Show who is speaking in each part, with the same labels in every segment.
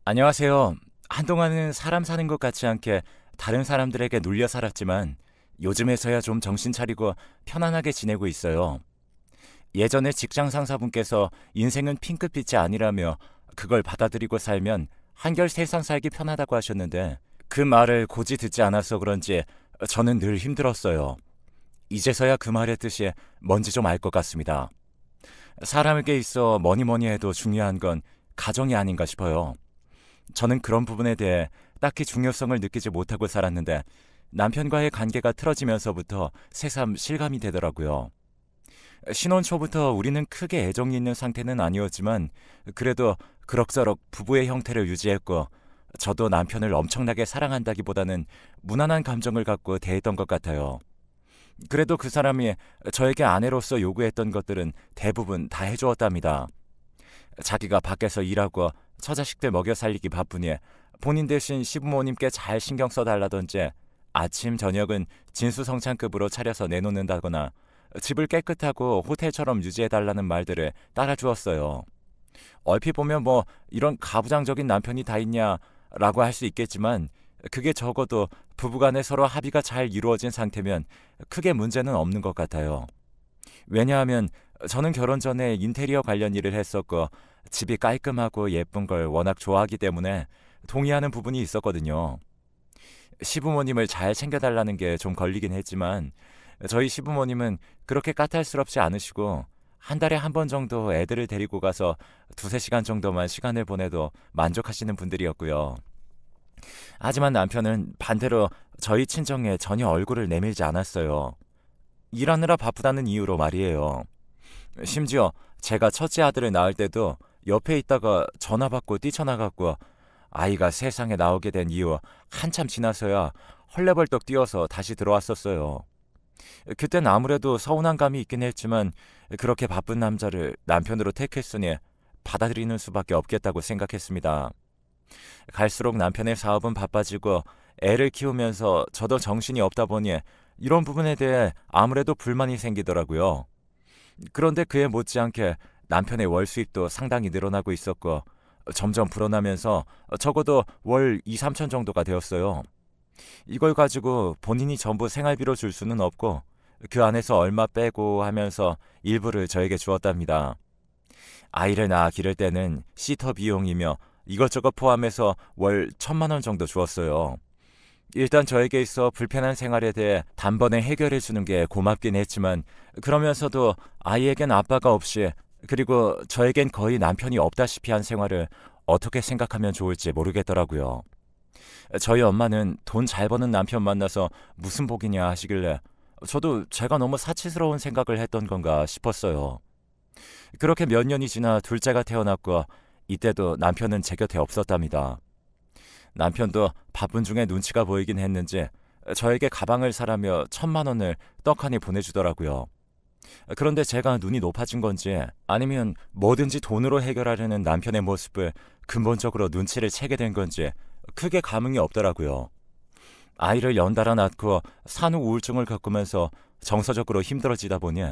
Speaker 1: 안녕하세요. 한동안은 사람 사는 것 같지 않게 다른 사람들에게 눌려 살았지만 요즘에서야 좀 정신 차리고 편안하게 지내고 있어요. 예전에 직장 상사분께서 인생은 핑크빛이 아니라며 그걸 받아들이고 살면 한결 세상 살기 편하다고 하셨는데 그 말을 고지 듣지 않아서 그런지 저는 늘 힘들었어요. 이제서야 그 말의 뜻이 뭔지 좀 알 것 같습니다. 사람에게 있어 뭐니 뭐니 해도 중요한 건 가정이 아닌가 싶어요. 저는 그런 부분에 대해 딱히 중요성을 느끼지 못하고 살았는데 남편과의 관계가 틀어지면서부터 새삼 실감이 되더라고요. 신혼 초부터 우리는 크게 애정이 있는 상태는 아니었지만 그래도 그럭저럭 부부의 형태를 유지했고 저도 남편을 엄청나게 사랑한다기보다는 무난한 감정을 갖고 대했던 것 같아요. 그래도 그 사람이 저에게 아내로서 요구했던 것들은 대부분 다 해주었답니다. 자기가 밖에서 일하고 처자식들 먹여 살리기 바쁘니 본인 대신 시부모님께 잘 신경 써달라던지 아침 저녁은 진수성찬급으로 차려서 내놓는다거나 집을 깨끗하고 호텔처럼 유지해달라는 말들을 따라주었어요. 얼핏 보면 뭐 이런 가부장적인 남편이 다 있냐라고 할 수 있겠지만 그게 적어도 부부간에 서로 합의가 잘 이루어진 상태면 크게 문제는 없는 것 같아요. 왜냐하면 저는 결혼 전에 인테리어 관련 일을 했었고 집이 깔끔하고 예쁜 걸 워낙 좋아하기 때문에 동의하는 부분이 있었거든요. 시부모님을 잘 챙겨달라는 게 좀 걸리긴 했지만 저희 시부모님은 그렇게 까탈스럽지 않으시고 한 달에 한 번 정도 애들을 데리고 가서 두세 시간 정도만 시간을 보내도 만족하시는 분들이었고요. 하지만 남편은 반대로 저희 친정에 전혀 얼굴을 내밀지 않았어요. 일하느라 바쁘다는 이유로 말이에요. 심지어 제가 첫째 아들을 낳을 때도 옆에 있다가 전화 받고 뛰쳐나갔고 아이가 세상에 나오게 된 이후 한참 지나서야 헐레벌떡 뛰어서 다시 들어왔었어요. 그땐 아무래도 서운한 감이 있긴 했지만 그렇게 바쁜 남자를 남편으로 택했으니 받아들이는 수밖에 없겠다고 생각했습니다. 갈수록 남편의 사업은 바빠지고 애를 키우면서 저도 정신이 없다 보니 이런 부분에 대해 아무래도 불만이 생기더라고요. 그런데 그에 못지않게 남편의 월 수입도 상당히 늘어나고 있었고 점점 불어나면서 적어도 월 2, 3천 정도가 되었어요. 이걸 가지고 본인이 전부 생활비로 줄 수는 없고 그 안에서 얼마 빼고 하면서 일부를 저에게 주었답니다. 아이를 낳아 기를 때는 시터 비용이며 이것저것 포함해서 월 1,000만 원 정도 주었어요. 일단 저에게 있어 불편한 생활에 대해 단번에 해결해 주는 게 고맙긴 했지만 그러면서도 아이에겐 아빠가 없이 그리고 저에겐 거의 남편이 없다시피 한 생활을 어떻게 생각하면 좋을지 모르겠더라고요. 저희 엄마는 돈 잘 버는 남편 만나서 무슨 복이냐 하시길래 저도 제가 너무 사치스러운 생각을 했던 건가 싶었어요. 그렇게 몇 년이 지나 둘째가 태어났고 이때도 남편은 제 곁에 없었답니다. 남편도 바쁜 중에 눈치가 보이긴 했는지 저에게 가방을 사라며 1,000만 원을 떡하니 보내주더라고요. 그런데 제가 눈이 높아진 건지 아니면 뭐든지 돈으로 해결하려는 남편의 모습을 근본적으로 눈치를 채게 된 건지 크게 감흥이 없더라고요. 아이를 연달아 낳고 산후 우울증을 겪으면서 정서적으로 힘들어지다 보니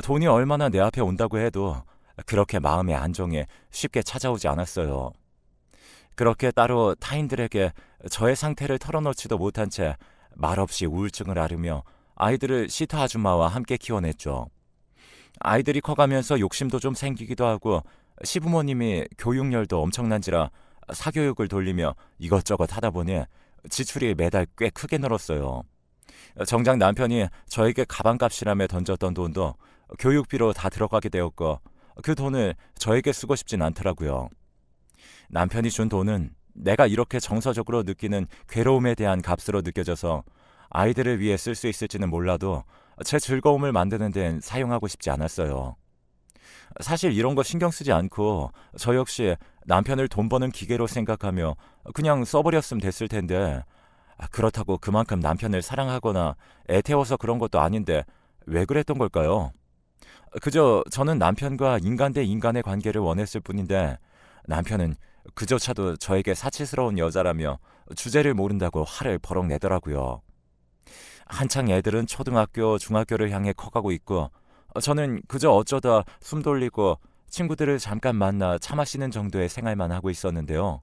Speaker 1: 돈이 얼마나 내 앞에 온다고 해도 그렇게 마음의 안정이 쉽게 찾아오지 않았어요. 그렇게 따로 타인들에게 저의 상태를 털어놓지도 못한 채 말없이 우울증을 앓으며 아이들을 시터 아줌마와 함께 키워냈죠. 아이들이 커가면서 욕심도 좀 생기기도 하고 시부모님이 교육열도 엄청난지라 사교육을 돌리며 이것저것 하다 보니 지출이 매달 꽤 크게 늘었어요. 정작 남편이 저에게 가방값이라며 던졌던 돈도 교육비로 다 들어가게 되었고 그 돈을 저에게 쓰고 싶진 않더라고요. 남편이 준 돈은 내가 이렇게 정서적으로 느끼는 괴로움에 대한 값으로 느껴져서 아이들을 위해 쓸 수 있을지는 몰라도 제 즐거움을 만드는 데는 사용하고 싶지 않았어요. 사실 이런 거 신경 쓰지 않고 저 역시 남편을 돈 버는 기계로 생각하며 그냥 써버렸으면 됐을 텐데 그렇다고 그만큼 남편을 사랑하거나 애태워서 그런 것도 아닌데 왜 그랬던 걸까요? 그저 저는 남편과 인간 대 인간의 관계를 원했을 뿐인데 남편은 그조차도 저에게 사치스러운 여자라며 주제를 모른다고 화를 버럭 내더라고요. 한창 애들은 초등학교, 중학교를 향해 커가고 있고 저는 그저 어쩌다 숨 돌리고 친구들을 잠깐 만나 차 마시는 정도의 생활만 하고 있었는데요.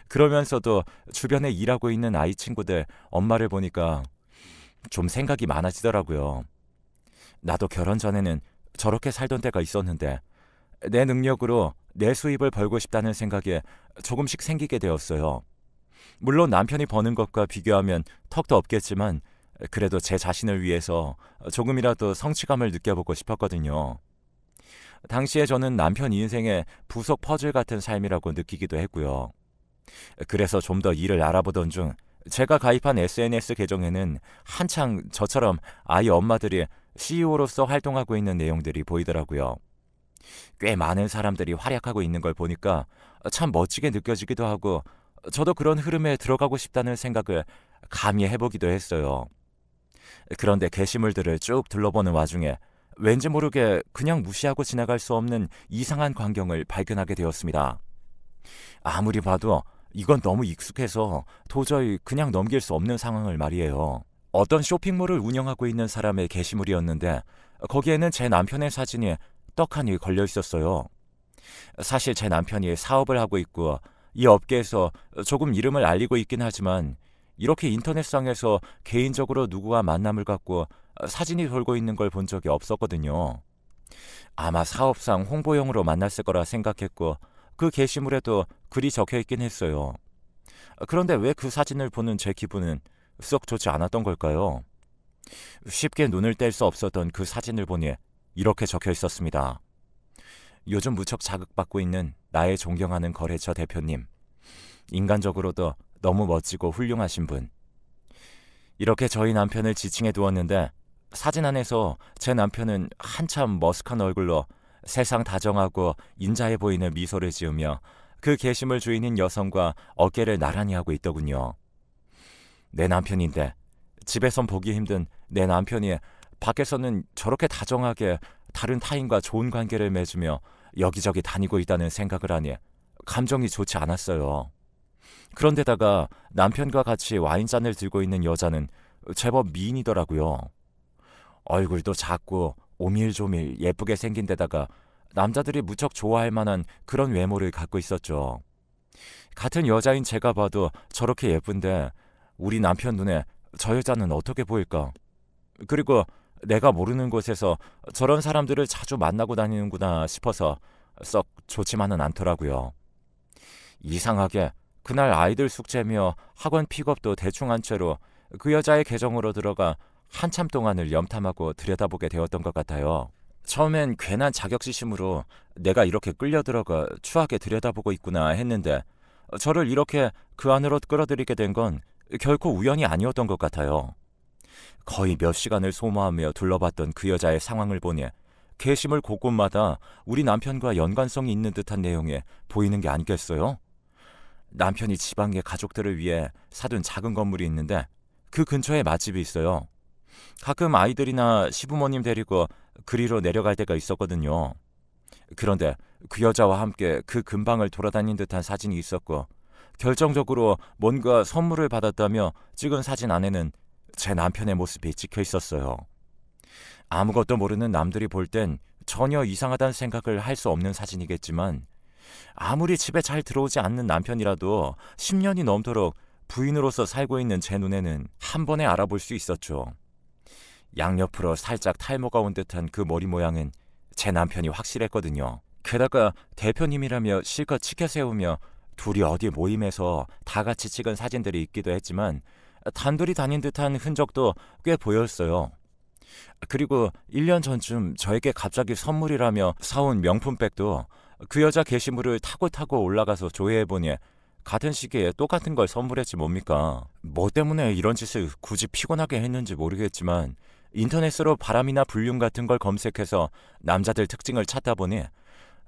Speaker 1: 그러면서도 주변에 일하고 있는 아이 친구들 엄마를 보니까 좀 생각이 많아지더라고요. 나도 결혼 전에는 저렇게 살던 때가 있었는데 내 능력으로 내 수입을 벌고 싶다는 생각이 조금씩 생기게 되었어요. 물론 남편이 버는 것과 비교하면 턱도 없겠지만 그래도 제 자신을 위해서 조금이라도 성취감을 느껴보고 싶었거든요. 당시에 저는 남편 인생의 부속 퍼즐 같은 삶이라고 느끼기도 했고요. 그래서 좀 더 일을 알아보던 중 제가 가입한 SNS 계정에는 한창 저처럼 아이 엄마들이 CEO로서 활동하고 있는 내용들이 보이더라고요. 꽤 많은 사람들이 활약하고 있는 걸 보니까 참 멋지게 느껴지기도 하고 저도 그런 흐름에 들어가고 싶다는 생각을 감히 해보기도 했어요. 그런데 게시물들을 쭉 둘러보는 와중에 왠지 모르게 그냥 무시하고 지나갈 수 없는 이상한 광경을 발견하게 되었습니다. 아무리 봐도 이건 너무 익숙해서 도저히 그냥 넘길 수 없는 상황을 말이에요. 어떤 쇼핑몰을 운영하고 있는 사람의 게시물이었는데 거기에는 제 남편의 사진이 떡하니 걸려 있었어요. 사실 제 남편이 사업을 하고 있고 이 업계에서 조금 이름을 알리고 있긴 하지만 이렇게 인터넷상에서 개인적으로 누구와 만남을 갖고 사진이 돌고 있는 걸 본 적이 없었거든요. 아마 사업상 홍보용으로 만났을 거라 생각했고 그 게시물에도 글이 적혀 있긴 했어요. 그런데 왜 그 사진을 보는 제 기분은 썩 좋지 않았던 걸까요? 쉽게 눈을 뗄 수 없었던 그 사진을 보니 이렇게 적혀 있었습니다. 요즘 무척 자극받고 있는 나의 존경하는 거래처 대표님. 인간적으로도 너무 멋지고 훌륭하신 분. 이렇게 저희 남편을 지칭해 두었는데 사진 안에서 제 남편은 한참 머쓱한 얼굴로 세상 다정하고 인자해 보이는 미소를 지으며 그 게시물 주인인 여성과 어깨를 나란히 하고 있더군요. 내 남편인데 집에선 보기 힘든 내 남편이 밖에서는 저렇게 다정하게 다른 타인과 좋은 관계를 맺으며 여기저기 다니고 있다는 생각을 하니 감정이 좋지 않았어요. 그런데다가 남편과 같이 와인잔을 들고 있는 여자는 제법 미인이더라고요. 얼굴도 작고 오밀조밀 예쁘게 생긴 데다가 남자들이 무척 좋아할 만한 그런 외모를 갖고 있었죠. 같은 여자인 제가 봐도 저렇게 예쁜데 우리 남편 눈에 저 여자는 어떻게 보일까? 그리고 내가 모르는 곳에서 저런 사람들을 자주 만나고 다니는구나 싶어서 썩 좋지만은 않더라고요. 이상하게 그날 아이들 숙제며 학원 픽업도 대충 한 채로 그 여자의 계정으로 들어가 한참 동안을 염탐하고 들여다보게 되었던 것 같아요. 처음엔 괜한 자격지심으로 내가 이렇게 끌려 들어가 추하게 들여다보고 있구나 했는데 저를 이렇게 그 안으로 끌어들이게 된 건 결코 우연이 아니었던 것 같아요. 거의 몇 시간을 소모하며 둘러봤던 그 여자의 상황을 보니 게시물 곳곳마다 우리 남편과 연관성이 있는 듯한 내용이 보이는 게 아니겠어요? 남편이 지방의 가족들을 위해 사둔 작은 건물이 있는데 그 근처에 맛집이 있어요. 가끔 아이들이나 시부모님 데리고 그리로 내려갈 때가 있었거든요. 그런데 그 여자와 함께 그 근방을 돌아다닌 듯한 사진이 있었고 결정적으로 뭔가 선물을 받았다며 찍은 사진 안에는 제 남편의 모습이 찍혀 있었어요. 아무것도 모르는 남들이 볼 땐 전혀 이상하다는 생각을 할 수 없는 사진이겠지만 아무리 집에 잘 들어오지 않는 남편이라도 10년이 넘도록 부인으로서 살고 있는 제 눈에는 한 번에 알아볼 수 있었죠. 양옆으로 살짝 탈모가 온 듯한 그 머리 모양은 제 남편이 확실했거든요. 게다가 대표님이라며 실컷 치켜 세우며 둘이 어디 모임에서 다 같이 찍은 사진들이 있기도 했지만 단둘이 다닌 듯한 흔적도 꽤 보였어요. 그리고 1년 전쯤 저에게 갑자기 선물이라며 사온 명품백도 그 여자 게시물을 타고 올라가서 조회해보니 같은 시기에 똑같은 걸 선물했지 뭡니까. 뭐 때문에 이런 짓을 굳이 피곤하게 했는지 모르겠지만 인터넷으로 바람이나 불륜 같은 걸 검색해서 남자들 특징을 찾다 보니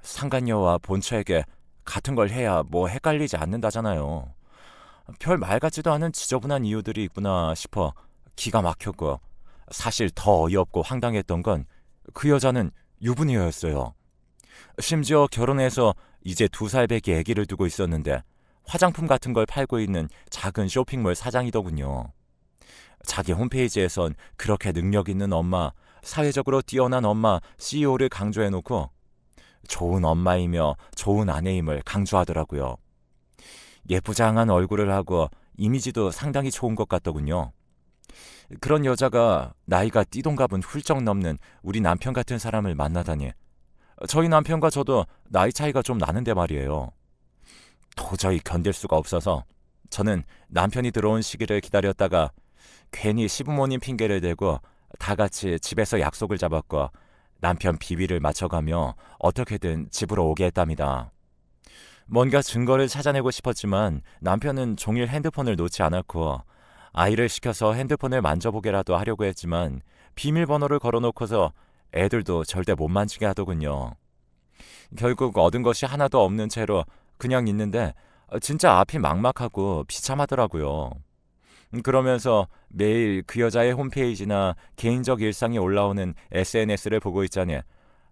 Speaker 1: 상간녀와 본처에게 같은 걸 해야 뭐 헷갈리지 않는다잖아요. 별 말 같지도 않은 지저분한 이유들이 있구나 싶어 기가 막혔고 사실 더 어이없고 황당했던 건 그 여자는 유부녀였어요. 심지어 결혼해서 이제 2살배기 아기를 두고 있었는데 화장품 같은 걸 팔고 있는 작은 쇼핑몰 사장이더군요. 자기 홈페이지에선 그렇게 능력 있는 엄마, 사회적으로 뛰어난 엄마, CEO를 강조해놓고 좋은 엄마이며 좋은 아내임을 강조하더라고요. 예쁘장한 얼굴을 하고 이미지도 상당히 좋은 것 같더군요. 그런 여자가 나이가 띠동갑은 훌쩍 넘는 우리 남편 같은 사람을 만나다니. 저희 남편과 저도 나이 차이가 좀 나는데 말이에요. 도저히 견딜 수가 없어서 저는 남편이 들어온 시기를 기다렸다가 괜히 시부모님 핑계를 대고 다 같이 집에서 약속을 잡았고 남편 비위를 맞춰가며 어떻게든 집으로 오게 했답니다. 뭔가 증거를 찾아내고 싶었지만 남편은 종일 핸드폰을 놓지 않았고 아이를 시켜서 핸드폰을 만져보게라도 하려고 했지만 비밀번호를 걸어놓고서 애들도 절대 못 만지게 하더군요. 결국 얻은 것이 하나도 없는 채로 그냥 있는데 진짜 앞이 막막하고 비참하더라고요. 그러면서 매일 그 여자의 홈페이지나 개인적 일상이 올라오는 SNS를 보고 있자니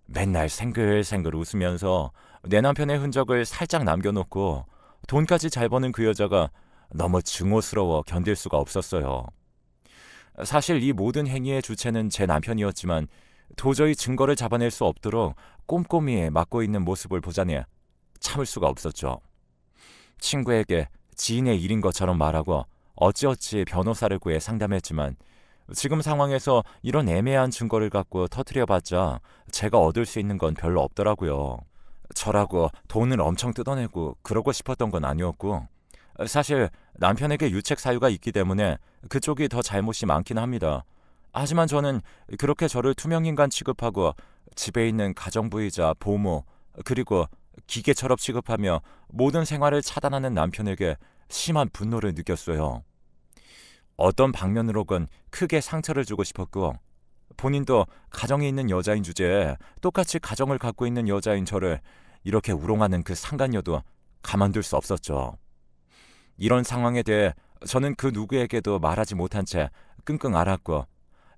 Speaker 1: 맨날 생글생글 웃으면서 내 남편의 흔적을 살짝 남겨놓고 돈까지 잘 버는 그 여자가 너무 증오스러워 견딜 수가 없었어요. 사실 이 모든 행위의 주체는 제 남편이었지만 도저히 증거를 잡아낼 수 없도록 꼼꼼히 막고 있는 모습을 보자니 참을 수가 없었죠. 친구에게 지인의 일인 것처럼 말하고 어찌어찌 변호사를 구해 상담했지만 지금 상황에서 이런 애매한 증거를 갖고 터뜨려봤자 제가 얻을 수 있는 건 별로 없더라고요. 저라고 돈을 엄청 뜯어내고 그러고 싶었던 건 아니었고 사실 남편에게 유책 사유가 있기 때문에 그쪽이 더 잘못이 많긴 합니다. 하지만 저는 그렇게 저를 투명인간 취급하고 집에 있는 가정부이자 보모 그리고 기계처럼 취급하며 모든 생활을 차단하는 남편에게 심한 분노를 느꼈어요. 어떤 방면으로건 크게 상처를 주고 싶었고 본인도 가정이 있는 여자인 주제에 똑같이 가정을 갖고 있는 여자인 저를 이렇게 우롱하는 그 상간녀도 가만둘 수 없었죠. 이런 상황에 대해 저는 그 누구에게도 말하지 못한 채 끙끙 앓았고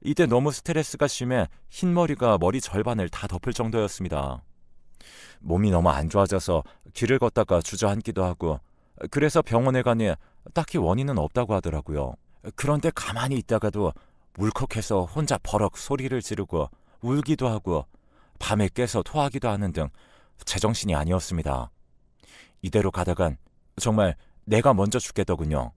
Speaker 1: 이때 너무 스트레스가 심해 흰머리가 머리 절반을 다 덮을 정도였습니다. 몸이 너무 안 좋아져서 길을 걷다가 주저앉기도 하고 그래서 병원에 가니 딱히 원인은 없다고 하더라고요. 그런데 가만히 있다가도 울컥해서 혼자 버럭 소리를 지르고 울기도 하고 밤에 깨서 토하기도 하는 등 제정신이 아니었습니다. 이대로 가다간 정말 내가 먼저 죽겠더군요.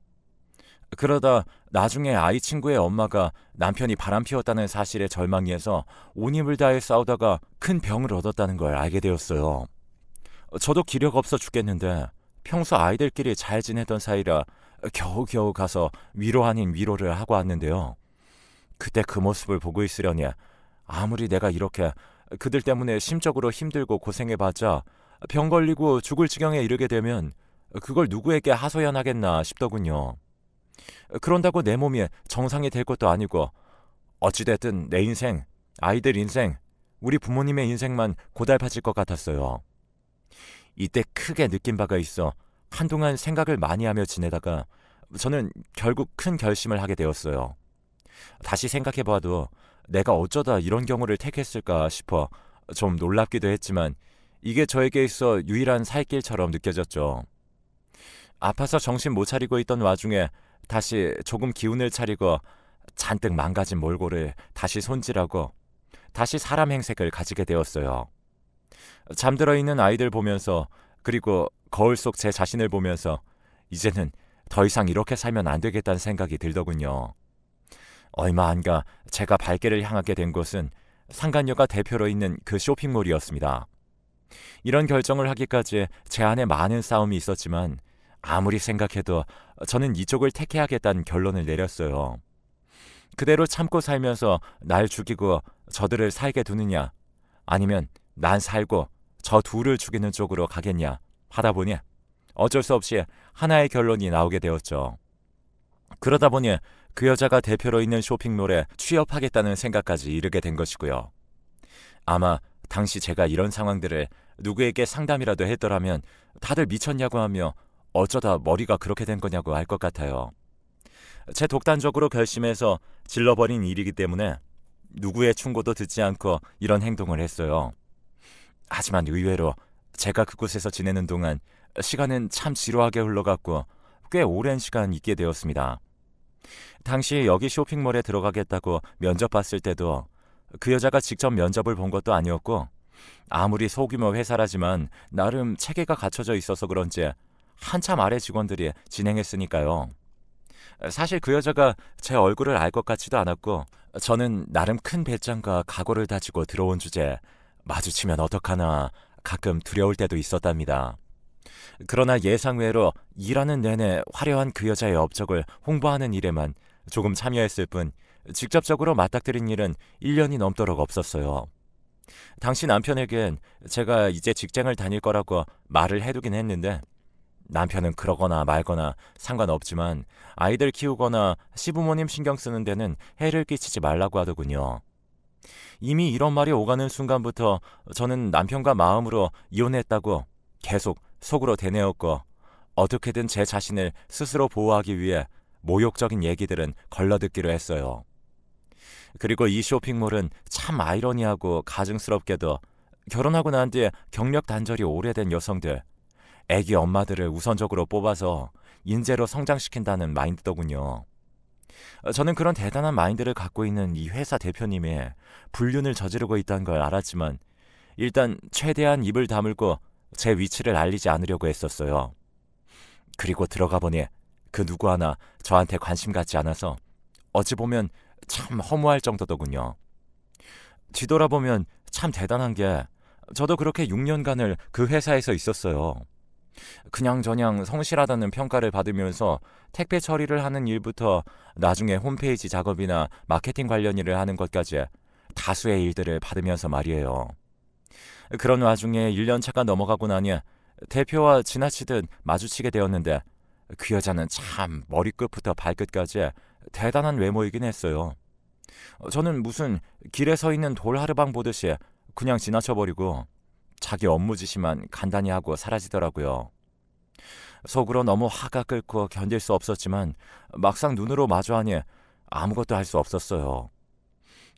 Speaker 1: 그러다 나중에 아이 친구의 엄마가 남편이 바람피웠다는 사실에 절망해서 온 힘을 다해 싸우다가 큰 병을 얻었다는 걸 알게 되었어요. 저도 기력 없어 죽겠는데 평소 아이들끼리 잘 지내던 사이라 겨우겨우 가서 위로 아닌 위로를 하고 왔는데요. 그때 그 모습을 보고 있으려니 아무리 내가 이렇게 그들 때문에 심적으로 힘들고 고생해봤자 병 걸리고 죽을 지경에 이르게 되면 그걸 누구에게 하소연하겠나 싶더군요. 그런다고 내 몸이 정상이 될 것도 아니고 어찌됐든 내 인생, 아이들 인생, 우리 부모님의 인생만 고달파질 것 같았어요. 이때 크게 느낀 바가 있어 한동안 생각을 많이 하며 지내다가 저는 결국 큰 결심을 하게 되었어요. 다시 생각해봐도 내가 어쩌다 이런 경우를 택했을까 싶어 좀 놀랍기도 했지만 이게 저에게 있어 유일한 살 길처럼 느껴졌죠. 아파서 정신 못 차리고 있던 와중에 다시 조금 기운을 차리고 잔뜩 망가진 몰골을 다시 손질하고 다시 사람 행색을 가지게 되었어요. 잠들어 있는 아이들 보면서 그리고 거울 속 제 자신을 보면서 이제는 더 이상 이렇게 살면 안 되겠다는 생각이 들더군요. 얼마 안 가 제가 발길을 향하게 된 곳은 상간녀가 대표로 있는 그 쇼핑몰이었습니다. 이런 결정을 하기까지 제 안에 많은 싸움이 있었지만 아무리 생각해도 저는 이쪽을 택해야겠다는 결론을 내렸어요. 그대로 참고 살면서 날 죽이고 저들을 살게 두느냐 아니면 난 살고 저 둘을 죽이는 쪽으로 가겠냐 하다 보니 어쩔 수 없이 하나의 결론이 나오게 되었죠. 그러다 보니 그 여자가 대표로 있는 쇼핑몰에 취업하겠다는 생각까지 이르게 된 것이고요. 아마 당시 제가 이런 상황들을 누구에게 상담이라도 했더라면 다들 미쳤냐고 하며 어쩌다 머리가 그렇게 된 거냐고 할 것 같아요. 제 독단적으로 결심해서 질러버린 일이기 때문에 누구의 충고도 듣지 않고 이런 행동을 했어요. 하지만 의외로 제가 그곳에서 지내는 동안 시간은 참 지루하게 흘러갔고 꽤 오랜 시간 있게 되었습니다. 당시 여기 쇼핑몰에 들어가겠다고 면접 봤을 때도 그 여자가 직접 면접을 본 것도 아니었고 아무리 소규모 회사라지만 나름 체계가 갖춰져 있어서 그런지 한참 아래 직원들이 진행했으니까요. 사실 그 여자가 제 얼굴을 알 것 같지도 않았고 저는 나름 큰 배짱과 각오를 다지고 들어온 주제에 마주치면 어떡하나 가끔 두려울 때도 있었답니다. 그러나 예상외로 일하는 내내 화려한 그 여자의 업적을 홍보하는 일에만 조금 참여했을 뿐 직접적으로 맞닥뜨린 일은 1년이 넘도록 없었어요. 당시 남편에겐 제가 이제 직장을 다닐 거라고 말을 해두긴 했는데 남편은 그러거나 말거나 상관없지만 아이들 키우거나 시부모님 신경 쓰는 데는 해를 끼치지 말라고 하더군요. 이미 이런 말이 오가는 순간부터 저는 남편과 마음으로 이혼했다고 계속 속으로 되뇌었고 어떻게든 제 자신을 스스로 보호하기 위해 모욕적인 얘기들은 걸러듣기로 했어요. 그리고 이 쇼핑몰은 참 아이러니하고 가증스럽게도 결혼하고 난 뒤에 경력 단절이 오래된 여성들, 애기 엄마들을 우선적으로 뽑아서 인재로 성장시킨다는 마인드더군요. 저는 그런 대단한 마인드를 갖고 있는 이 회사 대표님이 불륜을 저지르고 있다는 걸 알았지만 일단 최대한 입을 다물고 제 위치를 알리지 않으려고 했었어요. 그리고 들어가 보니 그 누구 하나 저한테 관심 갖지 않아서 어찌 보면 참 허무할 정도더군요. 뒤돌아보면 참 대단한 게 저도 그렇게 6년간을 그 회사에서 있었어요. 그냥저냥 성실하다는 평가를 받으면서 택배 처리를 하는 일부터 나중에 홈페이지 작업이나 마케팅 관련 일을 하는 것까지 다수의 일들을 받으면서 말이에요. 그런 와중에 1년차가 넘어가고 나니 대표와 지나치듯 마주치게 되었는데 그 여자는 참 머리끝부터 발끝까지 대단한 외모이긴 했어요. 저는 무슨 길에 서 있는 돌 하르방 보듯이 그냥 지나쳐버리고 자기 업무 지시만 간단히 하고 사라지더라고요. 속으로 너무 화가 끓고 견딜 수 없었지만 막상 눈으로 마주하니 아무것도 할 수 없었어요.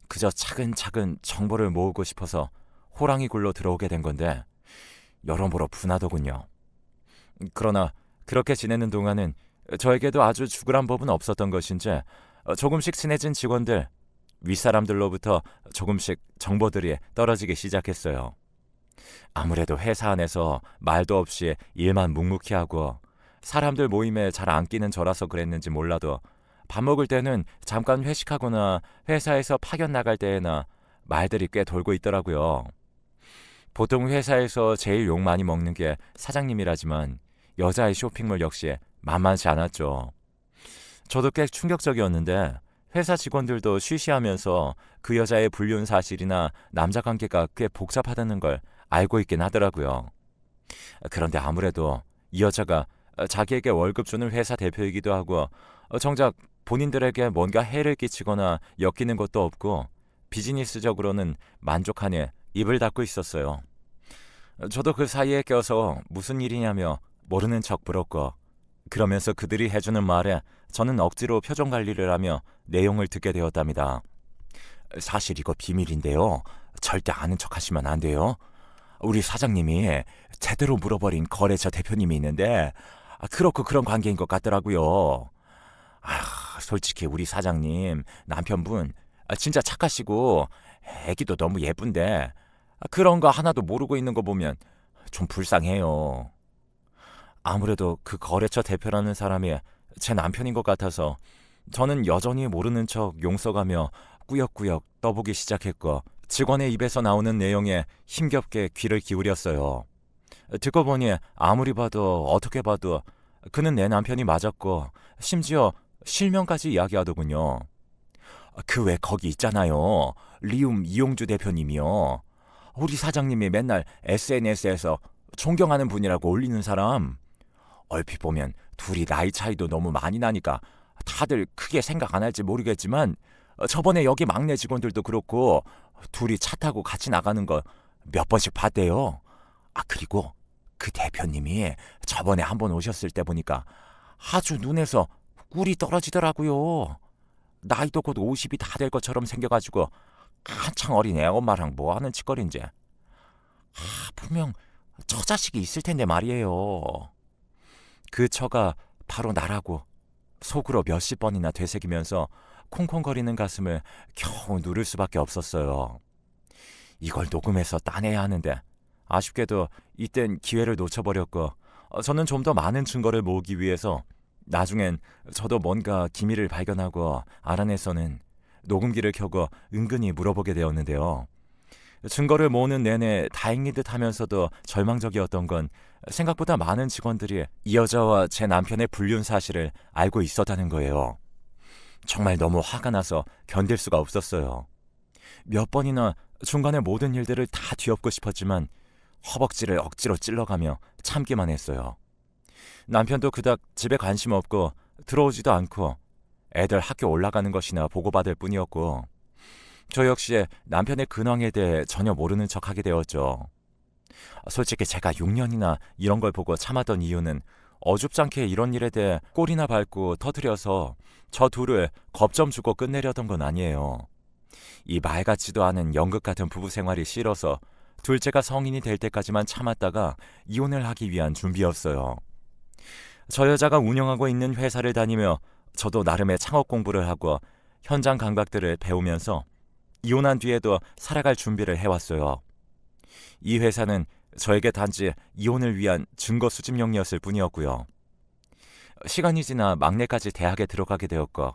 Speaker 1: 그저 차근차근 정보를 모으고 싶어서 호랑이 굴로 들어오게 된 건데 여러모로 분하더군요. 그러나 그렇게 지내는 동안은 저에게도 아주 죽으란 법은 없었던 것인지 조금씩 친해진 직원들, 윗사람들로부터 조금씩 정보들이 떨어지기 시작했어요. 아무래도 회사 안에서 말도 없이 일만 묵묵히 하고 사람들 모임에 잘 안 끼는 저라서 그랬는지 몰라도 밥 먹을 때는 잠깐 회식하거나 회사에서 파견 나갈 때에나 말들이 꽤 돌고 있더라고요. 보통 회사에서 제일 욕 많이 먹는 게 사장님이라지만 여자의 쇼핑몰 역시 만만치 않았죠. 저도 꽤 충격적이었는데 회사 직원들도 쉬쉬하면서 그 여자의 불륜 사실이나 남자 관계가 꽤 복잡하다는 걸 알고 있긴 하더라고요. 그런데 아무래도 이 여자가 자기에게 월급 주는 회사 대표이기도 하고 정작 본인들에게 뭔가 해를 끼치거나 엮이는 것도 없고 비즈니스적으로는 만족하니 입을 닫고 있었어요. 저도 그 사이에 껴서 무슨 일이냐며 모르는 척 물었고 그러면서 그들이 해주는 말에 저는 억지로 표정 관리를 하며 내용을 듣게 되었답니다. 사실 이거 비밀인데요. 절대 아는 척 하시면 안 돼요. 우리 사장님이 제대로 물어버린 거래처 대표님이 있는데 그렇고 그런 관계인 것 같더라고요. 솔직히 우리 사장님 남편분 진짜 착하시고 애기도 너무 예쁜데 그런 거 하나도 모르고 있는 거 보면 좀 불쌍해요. 아무래도 그 거래처 대표라는 사람이 제 남편인 것 같아서 저는 여전히 모르는 척 용서가며 꾸역꾸역 떠보기 시작했고 직원의 입에서 나오는 내용에 힘겹게 귀를 기울였어요. 듣고 보니 아무리 봐도 어떻게 봐도 그는 내 남편이 맞았고 심지어 실명까지 이야기하더군요. 그 왜 거기 있잖아요. 리움 이용주 대표님이요. 우리 사장님이 맨날 SNS에서 존경하는 분이라고 올리는 사람. 얼핏 보면 둘이 나이 차이도 너무 많이 나니까 다들 크게 생각 안 할지 모르겠지만 저번에 여기 막내 직원들도 그렇고 둘이 차 타고 같이 나가는 거 몇 번씩 봤대요. 그리고 그 대표님이 저번에 한번 오셨을 때 보니까 아주 눈에서 꿀이 떨어지더라고요. 나이도 곧 50이 다 될 것처럼 생겨가지고 한창 어린 애 엄마랑 뭐 하는 짓거리인지. 분명 처자식이 있을 텐데 말이에요. 그 처가 바로 나라고 속으로 몇십 번이나 되새기면서 콩콩거리는 가슴을 겨우 누를 수밖에 없었어요. 이걸 녹음해서 따내야 하는데 아쉽게도 이땐 기회를 놓쳐버렸고 저는 좀 더 많은 증거를 모으기 위해서 나중엔 저도 뭔가 기밀을 발견하고 알아내서는 녹음기를 켜고 은근히 물어보게 되었는데요. 증거를 모으는 내내 다행인 듯 하면서도 절망적이었던 건 생각보다 많은 직원들이 이 여자와 제 남편의 불륜 사실을 알고 있었다는 거예요. 정말 너무 화가 나서 견딜 수가 없었어요. 몇 번이나 중간에 모든 일들을 다 뒤엎고 싶었지만 허벅지를 억지로 찔러가며 참기만 했어요. 남편도 그닥 집에 관심 없고 들어오지도 않고 애들 학교 올라가는 것이나 보고받을 뿐이었고 저 역시 남편의 근황에 대해 전혀 모르는 척하게 되었죠. 솔직히 제가 6년이나 이런 걸 보고 참았던 이유는 어줍잖게 이런 일에 대해 꼬리나 밟고 터뜨려서 저 둘을 겁 좀 주고 끝내려던 건 아니에요. 이 말 같지도 않은 연극 같은 부부 생활이 싫어서 둘째가 성인이 될 때까지만 참았다가 이혼을 하기 위한 준비였어요. 저 여자가 운영하고 있는 회사를 다니며 저도 나름의 창업 공부를 하고 현장 감각들을 배우면서 이혼한 뒤에도 살아갈 준비를 해왔어요. 이 회사는 저에게 단지 이혼을 위한 증거 수집용이었을 뿐이었고요. 시간이 지나 막내까지 대학에 들어가게 되었고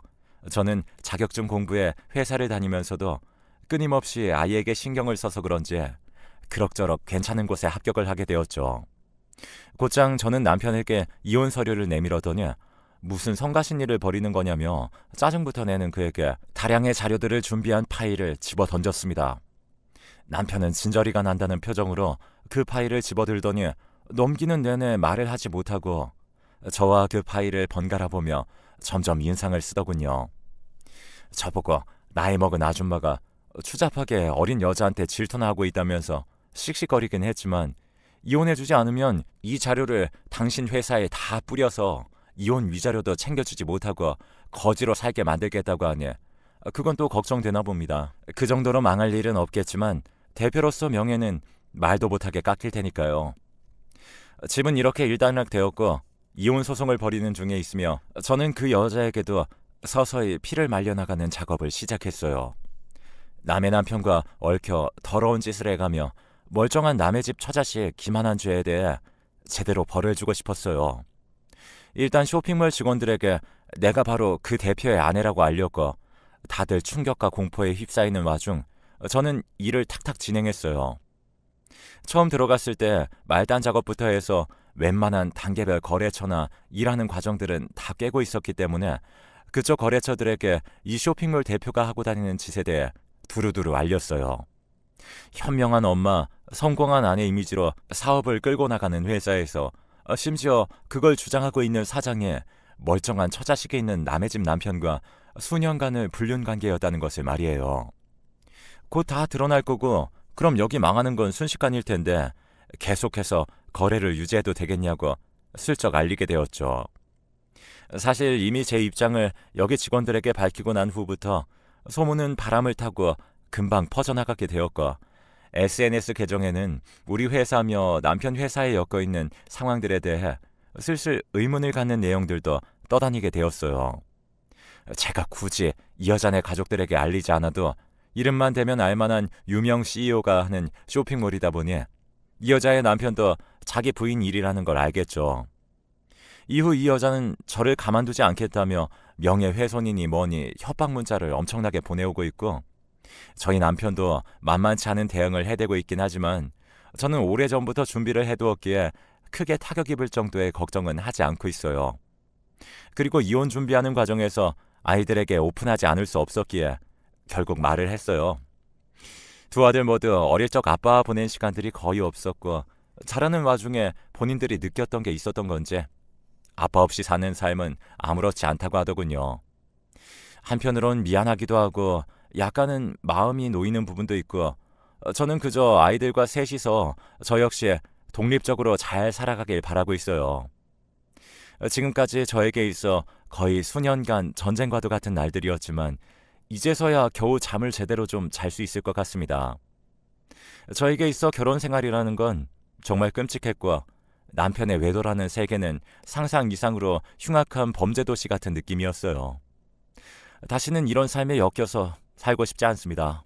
Speaker 1: 저는 자격증 공부에 회사를 다니면서도 끊임없이 아이에게 신경을 써서 그런지 그럭저럭 괜찮은 곳에 합격을 하게 되었죠. 곧장 저는 남편에게 이혼 서류를 내밀었더니 무슨 성가신 일을 벌이는 거냐며 짜증부터 내는 그에게 다량의 자료들을 준비한 파일을 집어 던졌습니다. 남편은 진저리가 난다는 표정으로 그 파일을 집어들더니 넘기는 내내 말을 하지 못하고 저와 그 파일을 번갈아 보며 점점 인상을 쓰더군요. 저보고 나이 먹은 아줌마가 추잡하게 어린 여자한테 질투나 하고 있다면서 씩씩거리긴 했지만 이혼해주지 않으면 이 자료를 당신 회사에 다 뿌려서 이혼 위자료도 챙겨주지 못하고 거지로 살게 만들겠다고 하니 그건 또 걱정되나 봅니다. 그 정도로 망할 일은 없겠지만 대표로서 명예는 말도 못하게 깎일 테니까요. 집은 이렇게 일단락되었고 이혼 소송을 벌이는 중에 있으며 저는 그 여자에게도 서서히 피를 말려나가는 작업을 시작했어요. 남의 남편과 얽혀 더러운 짓을 해가며 멀쩡한 남의 집 처자식 기만한 죄에 대해 제대로 벌을 주고 싶었어요. 일단 쇼핑몰 직원들에게 내가 바로 그 대표의 아내라고 알렸고 다들 충격과 공포에 휩싸이는 와중 저는 일을 탁탁 진행했어요. 처음 들어갔을 때 말단 작업부터 해서 웬만한 단계별 거래처나 일하는 과정들은 다 깨고 있었기 때문에 그쪽 거래처들에게 이 쇼핑몰 대표가 하고 다니는 짓에 대해 두루두루 알렸어요. 현명한 엄마, 성공한 아내 이미지로 사업을 끌고 나가는 회사에서 심지어 그걸 주장하고 있는 사장이 멀쩡한 처자식에 있는 남의 집 남편과 수년간의 불륜 관계였다는 것을 말이에요. 곧 다 드러날 거고 그럼 여기 망하는 건 순식간일 텐데 계속해서 거래를 유지해도 되겠냐고 슬쩍 알리게 되었죠. 사실 이미 제 입장을 여기 직원들에게 밝히고 난 후부터 소문은 바람을 타고 금방 퍼져나가게 되었고 SNS 계정에는 우리 회사며 남편 회사에 엮여 있는 상황들에 대해 슬슬 의문을 갖는 내용들도 떠다니게 되었어요. 제가 굳이 이 여자네 가족들에게 알리지 않아도 이름만 대면 알만한 유명 CEO가 하는 쇼핑몰이다 보니 이 여자의 남편도 자기 부인 일이라는 걸 알겠죠. 이후 이 여자는 저를 가만두지 않겠다며 명예훼손이니 뭐니 협박 문자를 엄청나게 보내오고 있고 저희 남편도 만만치 않은 대응을 해대고 있긴 하지만 저는 오래전부터 준비를 해두었기에 크게 타격 입을 정도의 걱정은 하지 않고 있어요. 그리고 이혼 준비하는 과정에서 아이들에게 오픈하지 않을 수 없었기에 결국 말을 했어요. 두 아들 모두 어릴 적 아빠와 보낸 시간들이 거의 없었고 자라는 와중에 본인들이 느꼈던 게 있었던 건지 아빠 없이 사는 삶은 아무렇지 않다고 하더군요. 한편으론 미안하기도 하고 약간은 마음이 놓이는 부분도 있고 저는 그저 아이들과 셋이서 저 역시 독립적으로 잘 살아가길 바라고 있어요. 지금까지 저에게 있어 거의 수년간 전쟁과도 같은 날들이었지만 이제서야 겨우 잠을 제대로 좀 잘 수 있을 것 같습니다. 저에게 있어 결혼 생활이라는 건 정말 끔찍했고 남편의 외도라는 세계는 상상 이상으로 흉악한 범죄 도시 같은 느낌이었어요. 다시는 이런 삶에 엮여서 살고 싶지 않습니다.